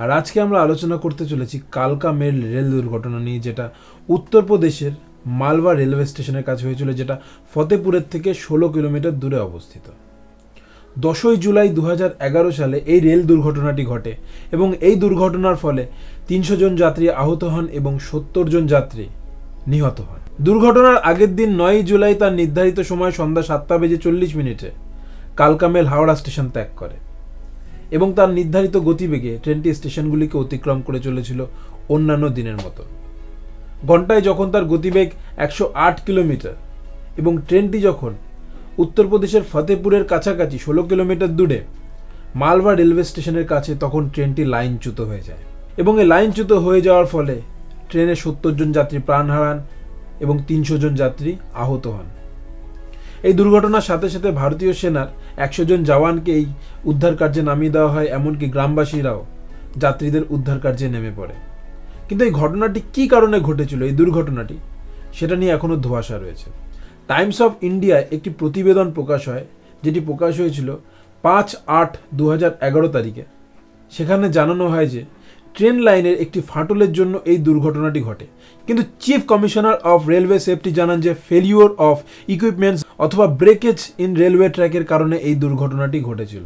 আর আজকে আমরা আলোচনা করতে চলেছি কালকা মেল রেল দুর্ঘটনা নিয়ে, যেটা উত্তরপ্রদেশের মালওয়া রেলওয়ে স্টেশনের কাছে হয়েছিল, যেটা ফতেপুরের থেকে 16 কিলোমিটার দূরে অবস্থিত। 10 জুলাই 2011 সালে এই রেল দুর্ঘটনাটি ঘটে এবং এই দুর্ঘটনার ফলে 300 জন যাত্রী আহত হন এবং 70 জন যাত্রী নিহত হন। দুর্ঘটনার আগের দিন 9 জুলাই তার নির্ধারিত সময় সন্ধ্যা 7:40 কালকা মেল হাওড়া স্টেশন ত্যাগ করে এবং তার নির্ধারিত গতিবেগে ট্রেনটি স্টেশনগুলিকে অতিক্রম করে চলেছিল অন্যান্য দিনের মতো। ঘন্টায় যখন তার গতিবেগ 108 কিলোমিটার এবং ট্রেনটি যখন উত্তরপ্রদেশের ফতেপুরের কাছাকাছি 16 কিলোমিটার দূরে মালওয়া রেলওয়ে স্টেশনের কাছে, তখন ট্রেনটি লাইনচ্যুত হয়ে যায় এবং এই লাইনচ্যুত হয়ে যাওয়ার ফলে ট্রেনে 70 জন যাত্রী প্রাণ হারান এবং 300 জন যাত্রী আহত হন। এই দুর্ঘটনার সাথে সাথে ভারতীয় সেনার 100 জন জওয়ানকে এই উদ্ধার কার্যে নামিয়ে দেওয়া হয়, এমনকি গ্রামবাসীরাও যাত্রীদের উদ্ধার কার্যে নেমে পড়ে। কিন্তু এই ঘটনাটি কী কারণে ঘটেছিল, এই দুর্ঘটনাটি, সেটা নিয়ে এখনও ধোঁয়াশা রয়েছে। টাইমস অফ ইন্ডিয়ায় একটি প্রতিবেদন প্রকাশ হয়, যেটি প্রকাশ হয়েছিল 5/8/2011 তারিখে। সেখানে জানানো হয় যে ট্রেন লাইনের একটি ফাটলের জন্য এই দুর্ঘটনাটি ঘটে, কিন্তু chief commissioner of railway safety জানান যে ফেলিওর অফ ইকুইপমেন্টস অথবা ব্রেকেজ ইন রেলওয়ে ট্র্যাকের কারণে এই দুর্ঘটনাটি ঘটেছিল।